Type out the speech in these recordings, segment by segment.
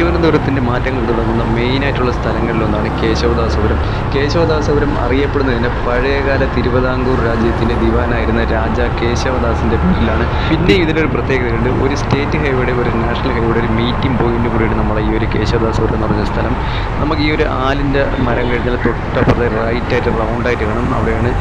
തിരുവനന്തപുരത്തിൻ്റെ മാറ്റങ്ങൾ തുടങ്ങുന്ന മെയിനായിട്ടുള്ള സ്ഥലങ്ങളിലൊന്നാണ് കേശവദാസപുരം. കേശവദാസപുരം അറിയപ്പെടുന്നതിന് പഴയകാല തിരുവിതാംകൂർ രാജ്യത്തിൻ്റെ ദിവാനായിരുന്ന രാജാ കേശവദാസിൻ്റെ പേരിലാണ്. പിന്നെ ഇതിനൊരു പ്രത്യേകതയുണ്ട്. ഒരു സ്റ്റേറ്റ് ഹൈവേയുടെ ഒരു നാഷണൽ ഹൈവേയുടെ ഒരു മീറ്റിംഗ് പോയിന്റ് കൂടിയാണ് നമ്മളെ ഈ ഒരു കേശവദാസപുരം എന്ന് പറഞ്ഞ സ്ഥലം. നമുക്ക് ഈ ഒരു ആലിൻ്റെ മരം കഴിഞ്ഞാൽ തൊട്ടപ്പുറത്തെ റൈറ്റായിട്ട് റൗണ്ടായിട്ട് കാണും. അവിടെയാണ്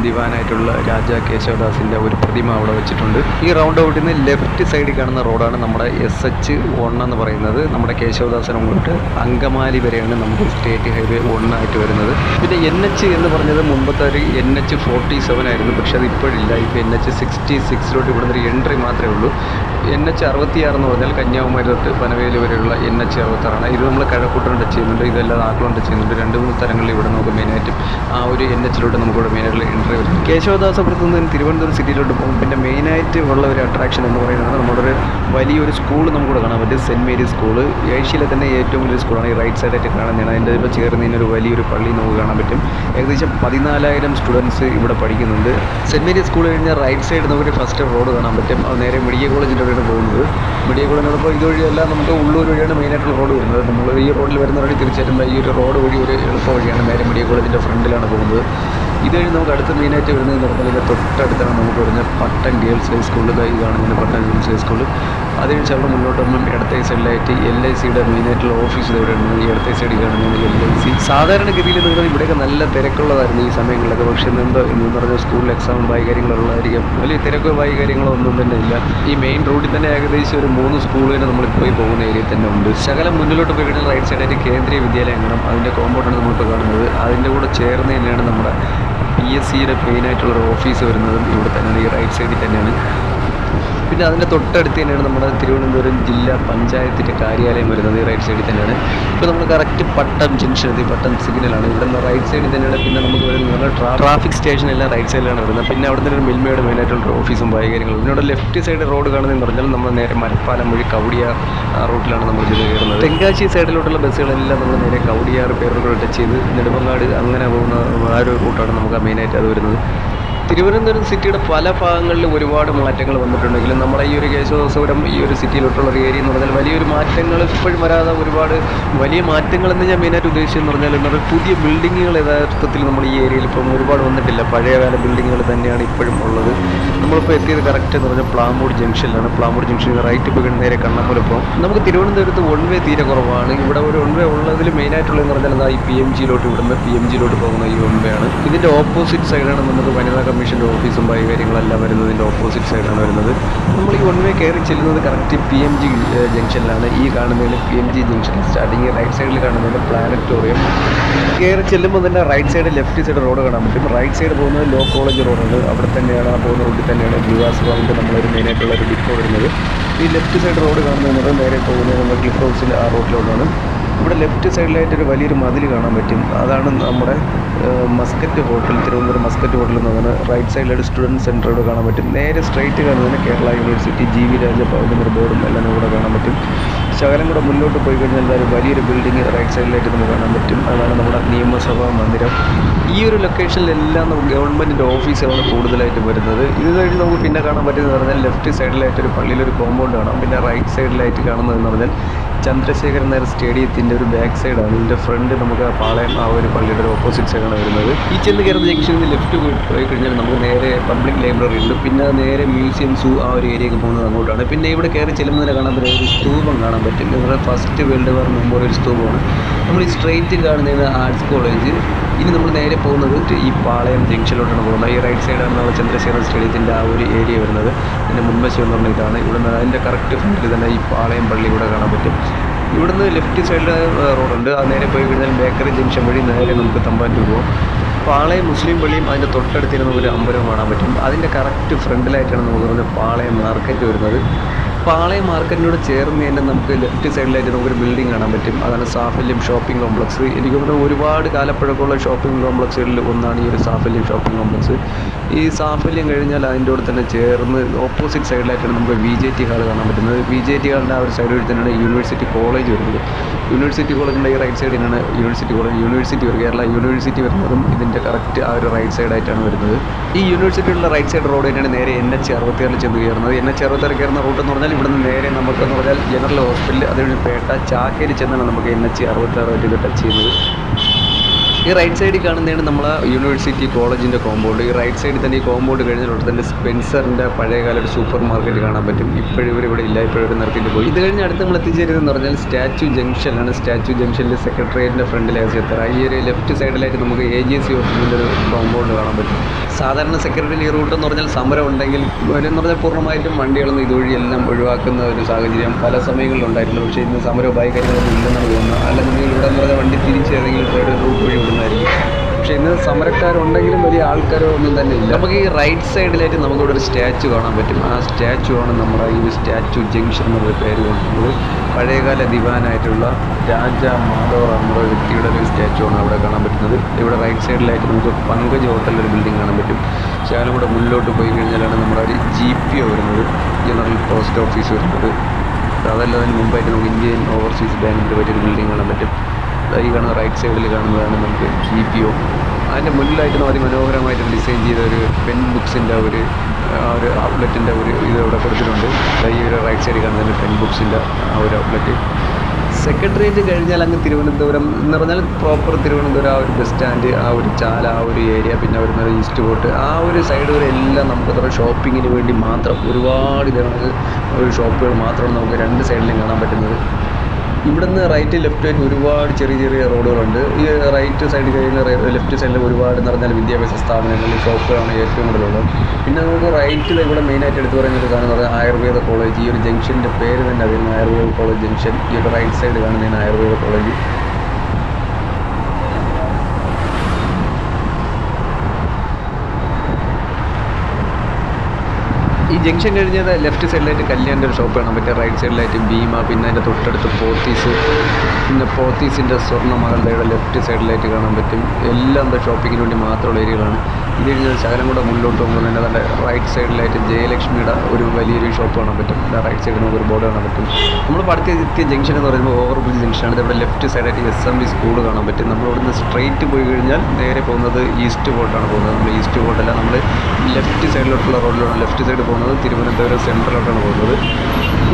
ദിവാനായിട്ടുള്ള രാജാ കേശവദാസിൻ്റെ ഒരു പ്രതിമ അവിടെ വെച്ചിട്ടുണ്ട്. ഈ റൗണ്ട് ഔട്ടിൽ നിന്ന് ലെഫ്റ്റ് സൈഡിൽ കാണുന്ന റോഡാണ് നമ്മുടെ SH1 എന്ന് പറയുന്നത്. നമ്മുടെ കേശവദാസനം കൊണ്ട് അങ്കമാലി വരെയാണ് നമുക്ക് സ്റ്റേറ്റ് ഹൈവേ 1 ആയിട്ട് വരുന്നത്. പിന്നെ NH എന്ന് പറഞ്ഞത് മുമ്പത്തെ ഒരു NH47 ആയിരുന്നു. പക്ഷെ അത് ഇപ്പോഴില്ല. ഇപ്പോൾ NH66 ഇവിടെ ഒരു എൻട്രി മാത്രമേ ഉള്ളൂ. NH66 എന്ന് പറഞ്ഞാൽ കന്യാകുമാരി തൊട്ട് പനവേലി വരെയുള്ള NH66 ഇത് നമ്മൾ കഴക്കൂട്ടം ടച്ച് ചെയ്യുന്നുണ്ട്, ഇതെല്ലാം ആക്കുളം ടച്ച് ചെയ്യുന്നുണ്ട്. 2-3 സ്ഥലങ്ങളിൽ ഇവിടെ നമുക്ക് മെയിനായിട്ടും ആ ഒരു NH നമുക്കിവിടെ മെയിനായിട്ടുള്ള എൻട്രി വരും. കേശവദാസപുരത്ത് നിന്ന് തിരുവനന്തപുരം സിറ്റിയിലോട്ട് പോകും. പിന്നെ മെയിനായിട്ട് ഉള്ള ഒരു അട്രാക്ഷൻ എന്ന് പറയുന്നത് നമ്മുടെ ഒരു വലിയൊരു സ്കൂൾ നമുക്കിവിടെ കാണാൻ പറ്റും. സെൻറ്റ് മേരീസ് സ്കൂള് ഏഷ്യയിലെ തന്നെ ഏറ്റവും വലിയ സ്കൂളാണ്. ഈ റൈറ്റ് സൈഡായിട്ട് കാണുന്നതാണ്. അതിൻ്റെ ഇപ്പോൾ ചേർന്നതിനൊരു വലിയൊരു പള്ളി നമുക്ക് കാണാൻ പറ്റും. ഏകദേശം 14,000 സ്റ്റുഡൻസ് ഇവിടെ പഠിക്കുന്നുണ്ട്. സെൻറ്റ് മേരീസ് സ്കൂൾ കഴിഞ്ഞാൽ റൈറ്റ് സൈഡ് നമുക്ക് ഫസ്റ്റ് റോഡ് കാണാൻ പറ്റും. അത് നേരെ മെഡിക്കൽ കോളേജിൻ്റെ വഴിയാണ് പോകുന്നത്. മെഡിക്കൽ കോളേജിനോടൊപ്പം ഇതുവഴിയല്ല നമുക്ക് ഉള്ളൂർ വഴിയാണ് മെയിനായിട്ടുള്ള റോഡ് വരുന്നത്. നമ്മൾ ഈ റോഡിൽ വരുന്ന വഴി തീർച്ചയായിട്ടും ഈ ഒരു റോഡ് വഴി ഒരു എളുപ്പ വഴിയാണ്. നേരെ മെഡിക്കൽ കോളേജിൻ്റെ ഫ്രണ്ടിലാണ് പോകുന്നത്. ഇത് കഴിഞ്ഞ് നമുക്ക് അടുത്ത് മെയിനായിട്ട് വരുന്നത് പറഞ്ഞാൽ തൊട്ടടുത്താണ് നമുക്ക് വരുന്നത് പട്ടം ഗേൾസ് ഹൈസ്കൂൾ. ഈ കാണുന്നതിന് പട്ടം ഗേൾസ് ഹൈസ്കൂൾ. അത് കഴിഞ്ഞ് അവിടെ മുന്നോട്ട് വന്നും ഇടത്തെ സൈഡിലായിട്ട് LICയുടെ മെയിനായിട്ടുള്ള ഓഫീസ് ഇവിടെ ഉണ്ട്. ഈ ഇടത്തെ സൈഡിൽ കാണുന്നത് LIC. സാധാരണഗതിയിൽ നിങ്ങൾ ഇവിടെയൊക്കെ നല്ല തിരക്കുള്ളതായിരുന്നു ഈ സമയങ്ങളിലൊക്കെ. പക്ഷേ എന്ന് പറഞ്ഞാൽ സ്കൂളിൽ എക്സാമും ബായി കാര്യങ്ങളുള്ളതായിരിക്കും. വലിയ തിരക്കോ ബായി കാര്യങ്ങളോ ഒന്നും തന്നെ ഇല്ല. ഈ മെയിൻ റോഡിൽ തന്നെ ഏകദേശം ഒരു 3 സ്കൂളുകൾ നമ്മളിപ്പോൾ പോകുന്ന ഏരിയയിൽ തന്നെ ഉണ്ട്. ശകലം മുന്നിലോട്ട് പോയി കഴിഞ്ഞാൽ റൈറ്റ് സൈഡായിട്ട് കേന്ദ്രീയ വിദ്യാലയം കാണാം. അതിൻ്റെ കോമ്പൗണ്ടാണ് നമ്മളിപ്പോൾ കാണുന്നത്. അതിൻ്റെ കൂടെ ചേർന്ന് തന്നെയാണ് നമ്മുടെ PSCയുടെ മെയിനായിട്ടുള്ളൊരു ഓഫീസ് വരുന്നതും ഇവിടെ തന്നെയാണ്. ഈ റൈറ്റ് സൈഡിൽ തന്നെയാണ്. പിന്നെ അതിൻ്റെ തൊട്ടടുത്ത് തന്നെയാണ് നമ്മുടെ തിരുവനന്തപുരം ജില്ലാ പഞ്ചായത്തിൻ്റെ കാര്യാലയം വരുന്നത്. ഈ റൈറ്റ് സൈഡിൽ തന്നെയാണ്. ഇപ്പോൾ നമ്മൾ കറക്റ്റ് പട്ടം ജംഗ്ഷൻ എത്തി. പട്ടം സിഗ്നലാണ്. ഇവിടെ നിന്ന് റൈറ്റ് സൈഡിൽ തന്നെയാണ്. പിന്നെ നമുക്ക് വരുന്നത് ട്രാഫിക് സ്റ്റേഷൻ എല്ലാം റൈറ്റ് സൈഡിലാണ് വരുന്നത്. പിന്നെ അവിടെ തന്നെ ഒരു മിൽമയുടെ മെയിനായിട്ടുള്ള ഓഫീസും ബായി കാര്യങ്ങളും. പിന്നെ ഇവിടെ ലെഫ്റ്റ് സൈഡ് റോഡ് കാണുന്നതെന്ന് പറഞ്ഞാൽ നമ്മൾ നേരെ മരപ്പാലം വഴി കവടിയാർ റൂട്ടിലാണ് നമ്മൾ ഇത് കയറുന്നത്. തെങ്കാശി സൈഡിലോട്ടുള്ള ബസ്സുകളെല്ലാം നമ്മൾ നേരെ കവടിയാർ പേരുകൾ ടച്ച് ചെയ്ത് നെടുമങ്ങാട് അങ്ങനെ പോകുന്ന ആ ഒരു റൂട്ടാണ് നമുക്ക് മെയിനായിട്ട് അത് വരുന്നത്. തിരുവനന്തപുരം സിറ്റിയുടെ പല ഭാഗങ്ങളിലും ഒരുപാട് മാറ്റങ്ങൾ വന്നിട്ടുണ്ടെങ്കിലും നമ്മുടെ ഈ ഒരു കേശവദാസപുരം ഈ ഒരു സിറ്റിയിലോട്ടുള്ള ഒരു ഏരിയ എന്ന് പറഞ്ഞാൽ വലിയൊരു മാറ്റങ്ങൾ ഇപ്പോഴും വരാതെ ഒരുപാട് വലിയ മാറ്റങ്ങളെന്ന് ഞാൻ മെയിനായിട്ട് ഉദ്ദേശിച്ചതെന്ന് പറഞ്ഞാൽ എന്താ പറയുക, പുതിയ ബിൽഡിങ്ങുകൾ യഥാർത്ഥത്തിൽ നമ്മൾ ഈ ഏരിയയിൽ ഇപ്പം ഒരുപാട് വന്നിട്ടില്ല. പഴയകാല ബിൽഡിങ്ങുകൾ തന്നെയാണ് ഇപ്പോഴും ഉള്ളത്. നമ്മളിപ്പോൾ എത്തിയത് കറക്റ്റ് എന്ന് പറഞ്ഞാൽ പ്ലാമൂട് ജംഗ്ഷനിലാണ്. പ്ലാമൂട് ജംഗ്ഷനിൽ റൈറ്റ് പോയി നേരെ കണ്ണമ്പലം പോകും. നമുക്ക് തിരുവനന്തപുരത്ത് 1 വേ തീരെ കുറവാണ്. ഇവിടെ ഒരു 1 വേ ഉള്ളതിൽ മെയിനായിട്ടുള്ളതെന്ന് പറഞ്ഞാൽ ഈ PMGയിലോട്ട് ഇവിടുന്ന് PMGയിലോട്ട് പോകുന്ന ഈ 1 വേ ആണ്. ഇതിൻ്റെ ഓപ്പോസിറ്റ് സൈഡാണ് നമുക്ക് വനിതാ കമ്മീഷൻ്റെ ഓഫീസും ബായി കാര്യങ്ങളെല്ലാം വരുന്നതിൻ്റെ ഓപ്പോസിറ്റ് സൈഡാണ് വരുന്നത്. നമ്മൾ ഈ 1 വേ കയറി ചെല്ലുന്നത് കറക്റ്റ് PMG ജംഗ്ഷനിലാണ്. ഈ കാണുന്നതിന് PMG ജംഗ്ഷൻ സ്റ്റാർട്ടിങ്. റൈറ്റ് സൈഡിൽ കാണുന്നതിന് പ്ലാനറ്റോറിയം. കയറി ചെല്ലുമ്പോൾ തന്നെ right side left side road കാണാൻ പറ്റും. റൈറ്റ് സൈഡ് പോകുന്നത് ലോ കോളേജ് റോഡാണ്. അവിടെ തന്നെയാണ് ആ പോകുന്ന റോഡിൽ തന്നെയാണ് വികാസ് ഭവൻ്റെ നമ്മളൊരു മെയിനായിട്ടുള്ള ഒരു ഡിപ്പോ വരുന്നത്. ഈ ലെഫ്റ്റ് സൈഡ് റോഡ് കാണുന്നത് നേരെ പോകുന്നത് നമ്മൾ ക്ലിഫ് ഹൗസിൽ ആ റോഡിലോട്ടാണ്. ഇവിടെ ലെഫ്റ്റ് സൈഡിലായിട്ടൊരു വലിയൊരു മതിൽ കാണാൻ പറ്റും. അതാണ് നമ്മുടെ Muscat hotel, Thiruvananthapuram Muscat hotel എന്ന് പറഞ്ഞാൽ റൈറ്റ് സൈഡിലായിട്ട് സ്റ്റുഡൻറ്റ് സെൻറ്റർ ഇവിടെ കാണാൻ പറ്റും. നേരെ സ്ട്രൈറ്റ് കാണുന്നതിന് കേരള യൂണിവേഴ്സിറ്റി GV രാജഭവൻ്റെ ബോർഡും എല്ലാം ഇവിടെ കാണാൻ പറ്റും. ശകലം കൂടെ മുന്നോട്ട് പോയി കഴിഞ്ഞാൽ ഒരു വലിയൊരു ബിൽഡിംഗ് റൈറ്റ് സൈഡിലായിട്ട് നമുക്ക് കാണാൻ പറ്റും. അതാണ് നമ്മുടെ നിയമസഭാ മന്ദിരം. ഈ ഒരു ലൊക്കേഷനിലെല്ലാം നമുക്ക് ഗവൺമെൻറ്റിൻ്റെ ഓഫീസുകളാണ് കൂടുതലായിട്ട് വരുന്നത്. ഇത് കഴിഞ്ഞ് നമുക്ക് പിന്നെ കാണാൻ പറ്റുന്നത് പറഞ്ഞാൽ ലെഫ്റ്റ് സൈഡിലായിട്ടൊരു പള്ളിയിലൊരു കോമ്പൗണ്ട് കാണാം. പിന്നെ റൈറ്റ് സൈഡിലായിട്ട് കാണുന്നതെന്ന് പറഞ്ഞാൽ ചന്ദ്രശേഖരൻ നായർ സ്റ്റേഡിയത്തിൻ്റെ ഒരു ബാക്ക് സൈഡാണ്. ഇതിൻ്റെ ഫ്രണ്ട് നമുക്ക് പാളയം ആ ഒരു പള്ളിയുടെ ഒരു ഓപ്പോസിറ്റ് സൈഡാണ് വരുന്നത്. ഈ ചെന്ന് കയറുന്ന ജംഗ്ഷനിൽ നിന്ന് ലെഫ്റ്റ് പോയി കഴിഞ്ഞാൽ നമുക്ക് നേരെ പബ്ലിക് ലൈബ്രറി ഉണ്ട്. പിന്നെ നേരെ മ്യൂസിയം, സൂ ആ ഒരു ഏരിയയ്ക്ക് പോകുന്നത് അങ്ങോട്ടാണ്. പിന്നെ ഇവിടെ കയറി ചെല്ലുന്നതിന് കാണാൻ പറ്റുന്ന ഒരു സ്തൂപം കാണാൻ പറ്റും. ഇവിടെ ഫസ്റ്റ് വേൾഡ് വാർ മെമ്മോറിയൽ സ്തൂപമാണ്. നമ്മൾ ഈ സ്ട്രെയിറ്റ് കാണുന്നതിന് ആർട്സ് കോളേജ്. ഇനി നമ്മൾ നേരെ പോകുന്നത് ഈ പാളയം ജംഗ്ഷനിലോട്ടാണ് പോകുന്നത്. ഈ റൈറ്റ് സൈഡാണ് നമ്മൾ ചന്ദ്രശേഖരൻ സ്റ്റേഡിയത്തിൻ്റെ ആ ഒരു ഏരിയ വരുന്നത്. ഇതിൻ്റെ മുൻവശം എന്ന് പറഞ്ഞാൽ ഇതാണ്. ഇവിടെ അതിൻ്റെ കറക്റ്റ് ഫ്രണ്ടിൽ തന്നെ ഈ പാളയം പള്ളി ഇവിടെ കാണാൻ പറ്റും. ഇവിടുന്ന് ലെഫ്റ്റ് സൈഡിൽ റോഡുണ്ട്. അത് നേരെ പോയി കഴിഞ്ഞാൽ ബേക്കറി ജംഗ്ഷൻ വഴി നേരെ നമുക്ക് തമ്പാനൂർ പോകും. പാളയം മുസ്ലിം പള്ളിയും അതിൻ്റെ തൊട്ടടുത്തിന് നമുക്കൊരു അമ്പലവും കാണാൻ പറ്റും. അതിൻ്റെ കറക്റ്റ് ഫ്രണ്ടിലായിട്ടാണ് നമുക്ക് പറഞ്ഞാൽ പാളയം മാർക്കറ്റ് വരുന്നത്. പാളയം മാർക്കറ്റിനോട് ചേർന്ന് തന്നെ നമുക്ക് ലെഫ്റ്റ് സൈഡിലായിട്ട് നമുക്കൊരു ബിൽഡിംഗ് കാണാൻ പറ്റും. അതാണ് സാഫല്യം ഷോപ്പിംഗ് കോംപ്ലക്സ്. എനിക്ക് തോന്നുന്നു ഒരുപാട് കാലപ്പഴക്കമുള്ള ഷോപ്പിംഗ് കോംപ്ലക്സുകളിൽ ഒന്നാണ് ഈ ഒരു സാഫല്യം ഷോപ്പിംഗ് കോംപ്ലക്സ്. ഈ സാഫല്യം കഴിഞ്ഞാൽ അതിൻ്റെ കൂടെ തന്നെ ചേർന്ന് ഓപ്പോസിറ്റ് സൈഡിലായിട്ടാണ് നമുക്ക് VJT ഹാൾ കാണാൻ പറ്റുന്നത്. VJT ഹാളിൻ്റെ ആ ഒരു സൈഡ് വഴി തന്നെയാണ് യൂണിവേഴ്സിറ്റി കോളേജ് വരുന്നത്. യൂണിവേഴ്സിറ്റി കോളേജിൻ്റെ ഈ റൈറ്റ് സൈഡിനാണ് university college. University Kerala university വരുന്നതും ഇതിൻ്റെ കറക്റ്റ് ആ ഒരു റൈറ്റ് സൈഡായിട്ടാണ് വരുന്നത്. ഈ യൂണിവേഴ്സിറ്റിയുള്ള റൈറ്റ് സൈഡ് റോഡ് തന്നെയാണ് നേരെ NH66 ചെന്ന് കയറുന്നത്. NH66 കയറുന്ന റൂട്ട് എന്ന് പറഞ്ഞാൽ ഇവിടെ നിന്ന് നേരെ നമുക്കെന്ന് പറഞ്ഞാൽ ജനറൽ ഹോസ്പിറ്റൽ, അതുവഴി പേട്ട, ചാക്കേരി ചെന്നാണ് നമുക്ക് NH 66 ടച്ച് ചെയ്യുന്നത്. ഈ റൈറ്റ് സൈഡിൽ കാണുന്നതാണ് നമ്മളെ യൂണിവേഴ്സിറ്റി കോളേജിൻ്റെ കോമ്പൗണ്ട്. ഈ റൈറ്റ് സൈഡിൽ തന്നെ ഈ കോമ്പൗണ്ട് കഴിഞ്ഞിട്ട് തന്നെ സ്പെൻസറിൻ്റെ പഴയകാല ഒരു സൂപ്പർ മാർക്കറ്റ് കാണാൻ പറ്റും. ഇപ്പോഴും ഇവിടെ ഇല്ല, ഇപ്പോഴും നിർത്തിയിട്ട് പോയി. ഇത് കഴിഞ്ഞ് അടുത്ത് നമ്മൾ എത്തിച്ചേരുന്നതെന്ന് പറഞ്ഞാൽ സ്റ്റാച്യു ജംഗ്ഷനാണ്. സ്റ്റാച്യു ജംഗ്ഷനിൽ സെക്രട്ടേറിയറ്റിൻ്റെ ഫ്രണ്ടിലേക്ക് എത്താറ്. ഈ ഒരു ലെഫ്റ്റ് സൈഡിലായിട്ട് നമുക്ക് AGC ഓഫീസിൻ്റെ ഒരു കോമ്പൗണ്ട് കാണാൻ പറ്റും. സാധാരണ സെക്രട്ടറി ഈ റൂട്ട് എന്ന് പറഞ്ഞാൽ സമരം ഉണ്ടെങ്കിൽ എന്ന് പറഞ്ഞാൽ പൂർണ്ണമായിട്ടും വണ്ടികളൊന്നും ഇതുവഴി എല്ലാം ഒഴിവാക്കുന്ന ഒരു സാഹചര്യം പല സമയങ്ങളിലും ഉണ്ടായിട്ടുണ്ട്. പക്ഷേ ഇന്ന് സമരവുമായി കാര്യങ്ങളൊന്നും ഇല്ലെന്നാണ് തോന്നുന്നത്. അല്ലെന്നുണ്ടെങ്കിൽ ഇവിടെ എന്ന് പറഞ്ഞാൽ വണ്ടി തിരിച്ച് ഏതെങ്കിലും വേറെ റൂട്ട് വഴി വിടുന്നതായിരിക്കും. പക്ഷേ ഇന്ന് സമരക്കാരുണ്ടെങ്കിലും വലിയ ആൾക്കാരോ ഒന്നും തന്നെ ഇല്ല. നമുക്ക് ഈ റൈറ്റ് സൈഡിലായിട്ട് നമുക്കിവിടെ ഒരു സ്റ്റാച്ചു കാണാൻ പറ്റും. ആ സ്റ്റാച്ചു ആണ് നമ്മുടെ ഈ സ്റ്റാച്യു ജംഗ്ഷൻ എന്നുള്ള പേര് കൊണ്ടുള്ളത്. പഴയകാല ദിവാനായിട്ടുള്ള രാജാ മാധവ എന്ന വ്യക്തിയുടെ ഒരു സ്റ്റാച്ചു ആണ് അവിടെ കാണാൻ പറ്റുന്നത്. ഇവിടെ റൈറ്റ് സൈഡിലായിട്ട് നമുക്ക് പങ്കജ് ഹോട്ടലിൻ്റെ ഒരു ബിൽഡിംഗ് കാണാൻ പറ്റും. ശകലം കൂടെ മുന്നോട്ട് പോയി കഴിഞ്ഞാലാണ് നമ്മുടെ ഒരു GPO വരുന്നത്, ജനറൽ പോസ്റ്റ് ഓഫീസ് വരുന്നത്. അതല്ല അതിന് മുമ്പായിട്ട് നമുക്ക് ഇന്ത്യൻ ഓവർസീസ് ബാങ്കിൻ്റെ പറ്റിയൊരു ബിൽഡിംഗ് കാണാൻ പറ്റും. ഈ കാണുന്ന റൈറ്റ് സൈഡിൽ കാണുന്നതാണ് നമുക്ക് GPO. അതിൻ്റെ മുന്നിലായിട്ട് അതിമനോഹരമായിട്ട് ഡിസൈൻ ചെയ്ത ഒരു പെൻ ബുക്സിൻ്റെ ഒരു ഔട്ട്ലെറ്റിൻ്റെ ഒരു ഇത് ഇവിടെ കൊടുത്തിട്ടുണ്ട്. ഈ ഒരു റൈറ്റ് സൈഡിൽ കാണുന്നതിന് പെൻ ബുക്സിൻ്റെ ആ ഒരു ഔട്ട്ലെറ്റ്. സെക്രട്ടേറിയറ്റ് കഴിഞ്ഞാൽ അങ്ങ് തിരുവനന്തപുരം എന്ന് പറഞ്ഞാൽ പ്രോപ്പർ തിരുവനന്തപുരം ആ ഒരു ബസ് സ്റ്റാൻഡ്, ആ ഒരു ചാല, ആ ഒരു ഏരിയ, പിന്നെ വരുന്നത് ഈസ്റ്റ് കോട്ട്, ആ ഒരു സൈഡ് വരെ എല്ലാം നമുക്ക് ഷോപ്പിങ്ങിന് വേണ്ടി മാത്രം ഒരുപാട് ഇതാണ് ഒരു ഷോപ്പുകൾ മാത്രമാണ് നമുക്ക് രണ്ട് സൈഡിലും കാണാൻ പറ്റുന്നത്. ഇവിടുന്ന് റൈറ്റ് ലെഫ്റ്റ് ആയിട്ട് ഒരുപാട് ചെറിയ ചെറിയ റോഡുകളുണ്ട്. ഈ റൈറ്റ് സൈഡ് കഴിഞ്ഞ ലെഫ്റ്റ് സൈഡിൽ ഒരുപാട് എന്ന് പറഞ്ഞാൽ വിദ്യാഭ്യാസ സ്ഥാപനങ്ങളിൽ ഷോപ്പുകളാണ് ഏറ്റവും കൂടുതലുള്ളത്. പിന്നെ നമുക്ക് റൈറ്റിൽ ഇവിടെ മെയിനായിട്ട് എടുത്ത് പറയുന്നൊരു സാധനം എന്ന് പറഞ്ഞാൽ ആയുർവേദ കോളേജ്. ഈ ഒരു ജംഗ്ഷൻ്റെ പേര് തന്നെ അറിയുന്ന ആയുർവേദ കോളേജ് ജംഗ്ഷൻ. ഈ ഒരു റൈറ്റ് സൈഡ് കാണുന്നതാണ് ആയുർവേദ കോളേജ്. ഈ ജംഗ്ഷൻ കഴിഞ്ഞത് ലെഫ്റ്റ് സൈഡിലായിട്ട് കല്യാണിൻ്റെ ഒരു ഷോപ്പ് കാണാൻ പറ്റും. റൈറ്റ് സൈഡിലായിട്ട് ഭീമ, പിന്നെ അതിൻ്റെ തൊട്ടടുത്ത് പോത്തീസ്, പിന്നെ പോത്തീസിൻ്റെ സ്വർണ്ണമകളുടെ ലെഫ്റ്റ് സൈഡിലായിട്ട് കാണാൻ പറ്റും. എല്ലാം എന്താ ഷോപ്പിങ്ങിന് വേണ്ടി മാത്രമുള്ള ഏരിയകളാണ്. ഇത് കഴിഞ്ഞാൽ ശകലം കൂടെ മുന്നോട്ട് പോകുമ്പോൾ തന്നെ അതിൻ്റെ റൈറ്റ് സൈഡിലായിട്ട് ജയലക്ഷ്മിയുടെ ഒരു വലിയൊരു ഷോപ്പ് കാണാൻ പറ്റും. റൈറ്റ് സൈഡിൽ നമുക്ക് ഒരു ബോർഡ് കാണാൻ പറ്റും. നമ്മളിപ്പോൾ അടുത്തെത്തിയ ജംഗ്ഷൻ എന്ന് പറയുമ്പോൾ ഓവർബ്രിഡ്ജ് ജംഗ്ഷനാണ്. ഇവിടെ ലെഫ്റ്റ് സൈഡായിട്ട് SMB സ്കൂൾ കാണാൻ പറ്റും. നമ്മൾ ഇവിടുന്ന് സ്ട്രെയിറ്റ് പോയി കഴിഞ്ഞാൽ നേരെ പോകുന്നത് ഈസ്റ്റ് കോട്ടാണ് പോകുന്നത്. നമ്മൾ ഈസ്റ്റ് കോട്ടല്ല, നമ്മൾ ലെഫ്റ്റ് സൈഡിലോട്ടുള്ള റോഡിലാണ് ലെഫ്റ്റ് സൈഡ് പോകുന്നത്. തിരുവനന്തപുരം സെൻട്രലോട്ടാണ് പോകുന്നത്.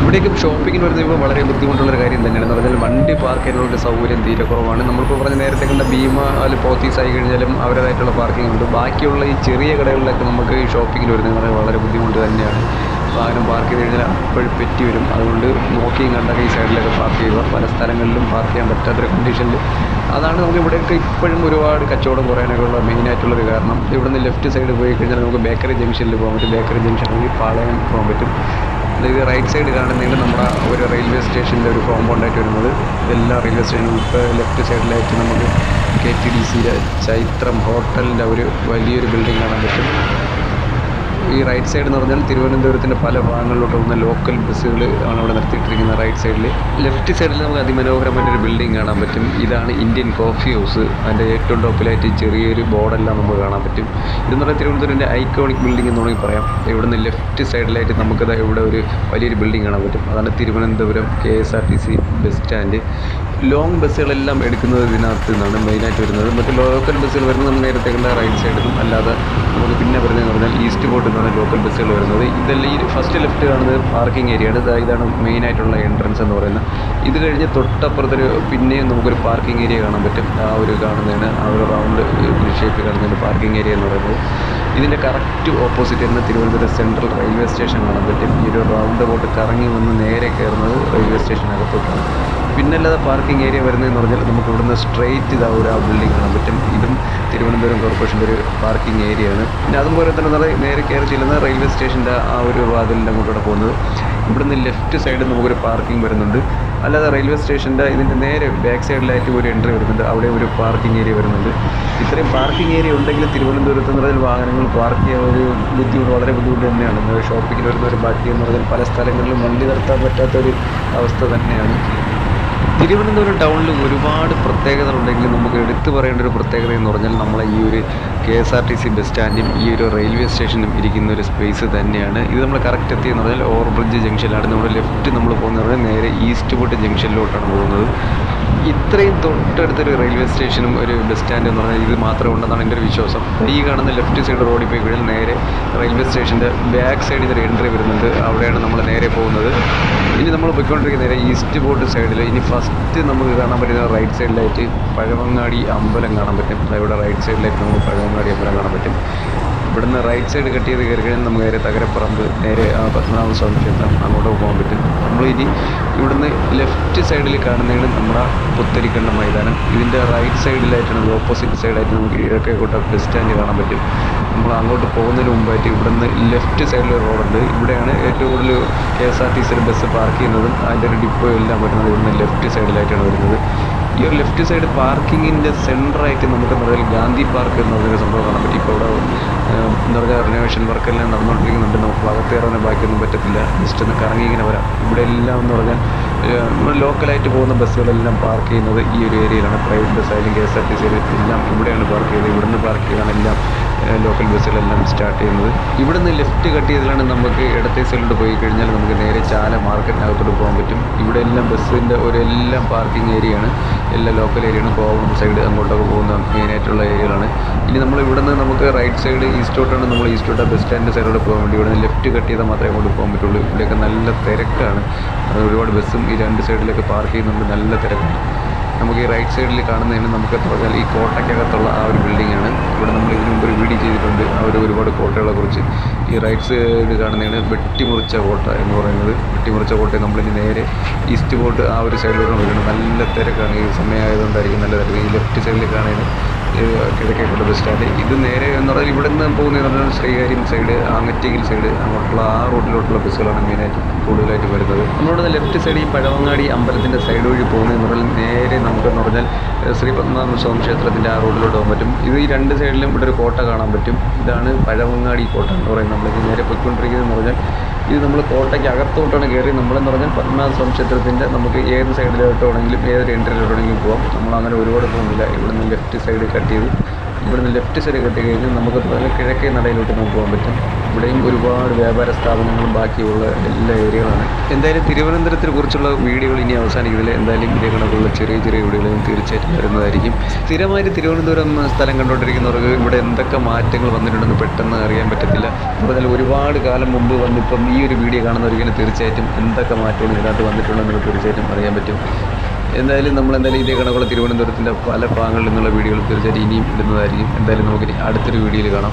ഇവിടേക്ക് ഷോപ്പിങ്ങിന് വരുമ്പോൾ വളരെ ബുദ്ധിമുട്ടുള്ളൊരു കാര്യം തന്നെയാണ്. എന്ന് പറഞ്ഞാൽ വണ്ടി പാർക്ക് ചെയ്യാനുള്ള സൗകര്യം തീരെ കുറവാണ്. നമ്മളിപ്പോൾ പറഞ്ഞ നേരത്തെ കണ്ട ഭീമ അല്ലെങ്കിൽ പോത്തീസ് ആയി കഴിഞ്ഞാലും അവരുടേതായിട്ടുള്ള പാർക്കിംഗ് ഉണ്ട്. ബാക്കിയുള്ള ഈ ചെറിയ കടകളിലൊക്കെ നമുക്ക് ഈ ഷോപ്പിങ്ങിന് വരുന്നത് വളരെ ബുദ്ധിമുട്ട് തന്നെയാണ്. വാഹനം പാർക്ക് ചെയ്ത് കഴിഞ്ഞാൽ അപ്പോഴും പെറ്റി വരും. അതുകൊണ്ട് നോക്കിയും കണ്ടൊക്കെ ഈ സൈഡിലൊക്കെ പാർക്ക് ചെയ്യുക. പല സ്ഥലങ്ങളിലും പാർക്ക് ചെയ്യാൻ പറ്റാത്തൊരു കണ്ടീഷനിൽ. അതാണ് നമുക്ക് ഇവിടെയൊക്കെ ഇപ്പോഴും ഒരുപാട് കച്ചവടം കുറയാനൊക്കെ ഉള്ള മെയിനായിട്ടുള്ളൊരു കാരണം. ഇവിടുന്ന് ലെഫ്റ്റ് സൈഡ് പോയി കഴിഞ്ഞാൽ നമുക്ക് ബേക്കറി ജംഗ്ഷനിൽ പോകാൻ പറ്റും. ബേക്കറി ജംഗ്ഷനിൽ പാളയം പോകാൻ പറ്റും. ഇത് റൈറ്റ് സൈഡ് കാണുന്നതിൽ നമ്മുടെ ഒരു റെയിൽവേ സ്റ്റേഷൻ്റെ ഒരു കോമ്പൗണ്ടായിട്ട് വരുന്നത്. എല്ലാ റെയിൽവേ സ്റ്റേഷനും ഇപ്പോൾ ലെഫ്റ്റ് സൈഡിലായിട്ട് നമുക്ക് KTDCയുടെ ചൈത്രം ഹോട്ടലിൻ്റെ ഒരു വലിയൊരു ബിൽഡിംഗ് കാണാൻ പറ്റും. ഈ റൈറ്റ് സൈഡ് എന്ന് പറഞ്ഞാൽ തിരുവനന്തപുരത്തിൻ്റെ പല ഭാഗങ്ങളിലോട്ട് പോകുന്ന ലോക്കൽ ബസ്സുകൾ ആണ് ഇവിടെ നിർത്തിയിട്ടിരിക്കുന്നത്. റൈറ്റ് സൈഡിൽ ലെഫ്റ്റ് സൈഡിൽ നമുക്ക് അതിമനോഹരമായിട്ടൊരു ബിൽഡിംഗ് കാണാൻ പറ്റും. ഇതാണ് ഇന്ത്യൻ കോഫി ഹൗസ്. അതിൻ്റെ ഏറ്റവും ടോപ്പിലായിട്ട് ചെറിയൊരു ബോർഡെല്ലാം നമുക്ക് കാണാൻ പറ്റും. ഇതെന്ന് പറഞ്ഞാൽ തിരുവനന്തപുരത്തിൻ്റെ ഐക്കോണിക് ബിൽഡിംഗ് എന്ന് വേണമെങ്കിൽ പറയാം. ഇവിടുന്ന് ലെഫ്റ്റ് സൈഡിലായിട്ട് നമുക്കത് ഇവിടെ ഒരു വലിയൊരു ബിൽഡിംഗ് കാണാൻ പറ്റും. അതാണ് Thiruvananthapuram KSRTC bus stand. Long ബസ്സുകളെല്ലാം എടുക്കുന്നത് ഇതിനകത്ത് നിന്നാണ് മെയിനായിട്ട് വരുന്നത്. മറ്റ് ലോക്കൽ ബസ്സുകൾ വരുന്നത് നമ്മൾ നേരത്തെ കണ്ട റൈറ്റ് സൈഡിൽ നിന്നും, അല്ലാതെ നമുക്ക് പിന്നെ വരുന്നതെന്ന് പറഞ്ഞാൽ ഈസ്റ്റ് കോട്ട് നിന്നാണ് ലോക്കൽ ബസ്സുകൾ വരുന്നത്. ഇതെല്ലാം ഈ ഫസ്റ്റ് ലെഫ്റ്റ് കാണുന്നത് പാർക്കിംഗ് ഏരിയയാണ്. ഇതാണ് മെയിനായിട്ടുള്ള എൻട്രൻസ് എന്ന് പറയുന്നത്. ഇത് കഴിഞ്ഞ് തൊട്ടപ്പുറത്തൊരു പിന്നെയും നമുക്കൊരു പാർക്കിംഗ് ഏരിയ കാണാൻ പറ്റും. ആ ഒരു കാണുന്നതാണ് ആ ഒരു റൗണ്ട് ഷേപ്പ് കാണുന്നതിന് പാർക്കിംഗ് ഏരിയ എന്ന് പറയുന്നത്. ഇതിൻ്റെ കറക്റ്റ് ഓപ്പോസിറ്റ് തന്നെ തിരുവനന്തപുരം സെൻട്രൽ റെയിൽവേ സ്റ്റേഷൻ കാണാൻ പറ്റും. ഈ ഒരു റൗണ്ട് ബോട്ട് കറങ്ങി വന്ന് നേരെ കയറുന്നത് റെയിൽവേ സ്റ്റേഷനകത്തോട്ടാണ്. പിന്നല്ലാതെ പാർക്കിംഗ് ഏരിയ വരുന്നതെന്ന് പറഞ്ഞാൽ നമുക്ക് ഇവിടുന്ന് സ്ട്രെയിറ്റ് ഇതാ ഒരു ആ ബിൽഡിംഗ് കാണാൻ പറ്റും. ഇതും തിരുവനന്തപുരം കോർപ്പറേഷൻ്റെ ഒരു പാർക്കിംഗ് ഏരിയയാണ്. പിന്നെ അതുപോലെ തന്നെ നേരെ കയറി ചെല്ലുന്ന റെയിൽവേ സ്റ്റേഷൻ്റെ ആ ഒരു വാതിലിൻ്റെ അങ്ങോട്ടൂടെ പോകുന്നത്. ഇവിടുന്ന് ലെഫ്റ്റ് സൈഡിൽ നമുക്കൊരു പാർക്കിംഗ് വരുന്നുണ്ട്. അല്ലാതെ റെയിൽവേ സ്റ്റേഷൻ്റെ ഇതിൻ്റെ നേരെ ബാക്ക് സൈഡിലായിട്ട് ഒരു എൻട്രി വരുന്നുണ്ട്. അവിടെ ഒരു പാർക്കിംഗ് ഏരിയ വരുന്നുണ്ട്. ഇത്രയും പാർക്കിംഗ് ഏരിയ ഉണ്ടെങ്കിൽ തിരുവനന്തപുരത്ത് എന്ന് പറഞ്ഞാൽ വാഹനങ്ങൾ പാർക്ക് ചെയ്യാൻ ഒരു ബുദ്ധിമുട്ട്, വളരെ ബുദ്ധിമുട്ട് തന്നെയാണ്. ഷോപ്പിങ്ങിന് വരുന്ന ഒരു ബാക്കി എന്ന് പറഞ്ഞാൽ പല സ്ഥലങ്ങളിലും വണ്ടി നിർത്താൻ പറ്റാത്തൊരു അവസ്ഥ തന്നെയാണ്. തിരുവനന്തപുരം ടൗണിൽ ഒരുപാട് പ്രത്യേകതകളുണ്ടെങ്കിലും നമുക്ക് എടുത്തു പറയേണ്ട ഒരു പ്രത്യേകത എന്ന് പറഞ്ഞാൽ നമ്മളെ ഈ ഒരു KSRTC ബസ് സ്റ്റാൻഡും ഈ ഒരു റെയിൽവേ സ്റ്റേഷനും ഇരിക്കുന്ന ഒരു സ്പേസ് തന്നെയാണ്. ഇത് നമ്മൾ കറക്റ്റ് എത്തിയെന്ന് പറഞ്ഞാൽ ഓവർബ്രിഡ്ജ് ജംഗ്ഷനിലാണ്. നമ്മുടെ ലെഫ്റ്റ് നമ്മൾ പോകുന്നത് നേരെ ഈസ്റ്റ് കോട്ട് ജംഗ്ഷനിലോട്ടാണ് പോകുന്നത്. ഇത്രയും തൊട്ടടുത്തൊരു റെയിൽവേ സ്റ്റേഷനും ഒരു ബസ് സ്റ്റാൻഡ് എന്ന് പറഞ്ഞാൽ ഇത് മാത്രമേ ഉണ്ടെന്നാണ് എൻ്റെ ഒരു വിശ്വാസം. ഈ കാണുന്ന ലെഫ്റ്റ് സൈഡ് റോഡിൽ പോയി കഴിഞ്ഞാൽ നേരെ റെയിൽവേ സ്റ്റേഷൻ്റെ ബാക്ക് സൈഡിൽ ഒരു എൻട്രി വരുന്നുണ്ട്. അവിടെയാണ് നമ്മൾ നേരെ പോകുന്നത്. ഇനി നമ്മൾ പോയിക്കൊണ്ടിരിക്കുന്ന നേരെ ഈസ്റ്റ് ബോട്ട് സൈഡിൽ ഇനി ഫസ്റ്റ് നമുക്ക് കാണാൻ പറ്റുന്ന റൈറ്റ് സൈഡിലായിട്ട് പഴവങ്ങാടി അമ്പലം കാണാൻ പറ്റും. ഇവിടെ റൈറ്റ് സൈഡിലായിട്ട് നമുക്ക് പഴവങ്ങാടി അമ്പലം കാണാൻ പറ്റും. ഇവിടുന്ന് റൈറ്റ് സൈഡ് കട്ട് ചെയ്ത് കയറി കഴിഞ്ഞാൽ നമുക്ക് നേരെ തകരപ്പറമ്പ്, നേരെ പത്മനാഭസ്വാമി ക്ഷേത്രം അങ്ങോട്ട് പോകാൻ പറ്റും. നമ്മളിനി ഇവിടുന്ന് ലെഫ്റ്റ് സൈഡിൽ കാണുന്നതാണ് നമ്മുടെ പുത്തരിക്കണ്ട മൈതാനം. ഇതിൻ്റെ റൈറ്റ് സൈഡിലായിട്ടാണ്, ഓപ്പോസിറ്റ് സൈഡായിട്ട് നമുക്ക് കിഴക്കേക്കോട്ട ബസ് സ്റ്റാൻഡ് കാണാൻ പറ്റും. നമ്മൾ അങ്ങോട്ട് പോകുന്നതിന് മുമ്പായിട്ട് ഇവിടുന്ന് ലെഫ്റ്റ് സൈഡിൽ റോഡുണ്ട്. ഇവിടെയാണ് ഏറ്റവും കൂടുതൽ KSRTC ബസ് പാർക്ക് ചെയ്യുന്നതും അതിൻ്റെ ഒരു ഡിപ്പോ എല്ലാം വരുന്നത് ഇവിടുന്ന് ലെഫ്റ്റ് സൈഡിലായിട്ടാണ് വരുന്നത്. ഈ ഒരു ലെഫ്റ്റ് സൈഡ് പാർക്കിങ്ങിൻ്റെ സെൻറ്ററായിട്ട് നമുക്ക് എന്താ പറയുക ഗാന്ധി പാർക്ക് എന്ന് പറഞ്ഞൊരു സംഭവം കാണാൻ പറ്റും. ഇപ്പോൾ അവിടെ എന്താ പറയുക റിനോവേഷൻ വർക്കെല്ലാം നടന്നുകൊണ്ടിരിക്കുന്നുണ്ട്. നമുക്ക് അകത്ത് കയറാൻ ബാക്കിയൊന്നും പറ്റത്തില്ല. ജസ്റ്റ് ഒന്ന് കറങ്ങി ഇങ്ങനെ വരാം. ഇവിടെ എല്ലാം എന്ന് പറഞ്ഞാൽ നമ്മൾ ലോക്കലായിട്ട് പോകുന്ന ബസ്സുകളെല്ലാം പാർക്ക് ചെയ്യുന്നത് ഈ ഒരു ഏരിയയിലാണ്. പ്രൈവറ്റ് ബസ്സായാലും KSRTC എല്ലാം ഇവിടെയാണ് പാർക്ക് ചെയ്തത്. ഇവിടുന്ന് പാർക്ക് ചെയ്താണ് എല്ലാം ലോക്കൽ ബസ്സുകളെല്ലാം സ്റ്റാർട്ട് ചെയ്യുന്നത്. ഇവിടുന്ന് ലെഫ്റ്റ് കട്ട് ചെയ്തതാണ് നമുക്ക് ഇടത്തെ സൈഡിലോട്ട് പോയി കഴിഞ്ഞാൽ നമുക്ക് നേരെ ചാല മാർക്കറ്റിനകത്തോട്ട് പോകാൻ പറ്റും. ഇവിടെ എല്ലാം ബസ്സിൻ്റെ എല്ലാം പാർക്കിംഗ് ഏരിയയാണ്, എല്ലാം ലോക്കൽ ഏരിയയാണ്. കോവളം സൈഡ് അങ്ങോട്ടൊക്കെ പോകുന്ന മെയിനായിട്ടുള്ള ഏരിയകളാണ്. ഇനി നമ്മൾ ഇവിടുന്ന് നമുക്ക് റൈറ്റ് സൈഡ് ഈസ്റ്റോട്ടാണ്, നമ്മൾ ഈസ്റ്റോട്ട ബസ് സ്റ്റാൻഡ് സൈഡിലോട്ട് പോകാൻ വേണ്ടി ഇവിടുന്ന് ലെഫ്റ്റ് കട്ട് ചെയ്താൽ മാത്രമേ അങ്ങോട്ട് പോകാൻ പറ്റുള്ളൂ. ഇവിടെയൊക്കെ നല്ല തിരക്കാണ്. ഒരുപാട് ബസ്സും ഈ രണ്ട് സൈഡിലൊക്കെ പാർക്ക് ചെയ്യുന്നുണ്ട്. നല്ല തിരക്കാണ്. നമുക്ക് ഈ റൈറ്റ് സൈഡിൽ കാണുന്നതിന് നമുക്ക് പറഞ്ഞാൽ ഈ കോട്ടയ്ക്കകത്തുള്ള ആ ഒരു ബിൽഡിങ്ങാണ്. ഇവിടെ നമ്മൾ ഇതിനു മുമ്പ് ഒരു വീഡിയോ ചെയ്തിട്ടുണ്ട് ഒരുപാട് കോട്ടകളെ കുറിച്ച്. ഈ റൈറ്റ് സൈഡ് കാണുന്നതാണ് വെട്ടിമുറിച്ച കോട്ട എന്ന് പറയുന്നത്. വെട്ടിമുറിച്ച കോട്ടയെ നമ്മളിനി നേരെ ഈസ്റ്റ് ബോട്ട് ആ ഒരു സൈഡിലൂടെ വരുന്നത്. നല്ല തിരക്കാണ്. ഈ സമയമായതുകൊണ്ടായിരിക്കും നല്ല തിരക്ക്. ഈ ലെഫ്റ്റ് സൈഡിൽ കാണുന്നത് കിഴക്കേക്കോട്ട ബസ് സ്റ്റാൻഡ്. ഇത് നേരെ എന്ന് പറഞ്ഞാൽ ഇവിടെ നിന്ന് പോകുന്ന ശ്രീകാര്യം സൈഡ്, ആങ്ങറ്റിയിൽ സൈഡ് അങ്ങോട്ടുള്ള ആ റൂട്ടിലോട്ടുള്ള ബസ്സുകളാണ് മെയിനായിട്ട് കൂടുതലായിട്ട് വരുന്നത്. നമ്മളിവിടെ ലെഫ്റ്റ് സൈഡ് ഈ പഴവങ്ങാടി അമ്പലത്തിൻ്റെ സൈഡ് വഴി പോകുന്നതെന്ന് പറഞ്ഞാൽ നേരെ നമുക്കെന്ന് പറഞ്ഞാൽ ശ്രീ പത്മനാഭസ്വാമി ക്ഷേത്രത്തിൻ്റെ ആ റോഡിലോട്ട് പോകാൻ പറ്റും. ഇത് ഈ രണ്ട് സൈഡിലും ഇവിടെ ഒരു കോട്ട കാണാൻ പറ്റും. ഇതാണ് പഴവങ്ങാടി കോട്ട എന്ന് പറയുന്നത്. നമ്മളിത് നേരെ പോയിക്കൊണ്ടിരിക്കുന്നതെന്ന് പറഞ്ഞാൽ ഇത് നമ്മൾ കോട്ടയ്ക്ക് അകത്തോട്ടാണ് കയറി. നമ്മളെന്ന് പറഞ്ഞാൽ പത്മനാഭസ്വാമി ക്ഷേത്രത്തിൻ്റെ നമുക്ക് ഏത് സൈഡിലോട്ടാണെങ്കിലും ഏതൊരു എൻട്രിയിലോട്ടാണെങ്കിലും പോകാം. നമ്മളങ്ങനെ ഒരുപാട് പോകുന്നില്ല. ഇവിടുന്ന് ലെഫ്റ്റ് സൈഡ് കട്ട് ചെയ്ത് ഇവിടുന്ന് ലെഫ്റ്റ് സൈഡ് കട്ട് കഴിഞ്ഞാൽ നമുക്ക് കിഴക്കേ നടയിലോട്ട് നമുക്ക് പോകാൻ പറ്റും. ഇവിടെയും ഒരുപാട് വ്യാപാര സ്ഥാപനങ്ങളും ബാക്കിയുള്ള എല്ലാ ഏരിയകളാണ്. എന്തായാലും തിരുവനന്തപുരത്തെ കുറിച്ചുള്ള വീഡിയോകൾ ഇനി അവസാനിക്കുന്നില്ല. എന്തായാലും ഇതേ കണക്കുള്ള ചെറിയ വീഡിയോകളും തീർച്ചയായിട്ടും വരുന്നതായിരിക്കും. സ്ഥിരമായിട്ട് തിരുവനന്തപുരം സ്ഥലം കണ്ടുകൊണ്ടിരിക്കുന്നവർക്ക് ഇവിടെ എന്തൊക്കെ മാറ്റങ്ങൾ വന്നിട്ടുണ്ടെന്ന് പെട്ടെന്ന് അറിയാൻ പറ്റത്തില്ല. പറഞ്ഞാൽ ഒരുപാട് കാലം മുമ്പ് വന്നിപ്പം ഈ ഒരു വീഡിയോ കാണുന്നവർക്ക് തീർച്ചയായിട്ടും എന്തൊക്കെ മാറ്റങ്ങൾ ഇതിനകത്ത് വന്നിട്ടുണ്ടെന്ന് തീർച്ചയായിട്ടും അറിയാൻ പറ്റും. എന്തായാലും ഇതേ കണക്കുള്ള തിരുവനന്തപുരത്തിൻ്റെ പല ഭാഗങ്ങളിൽ നിന്നുള്ള വീഡിയോകൾ തീർച്ചയായിട്ടും ഇനിയും ഇടുന്നതായിരിക്കും. എന്തായാലും നമുക്കിനി അടുത്തൊരു വീഡിയോയിൽ കാണാം.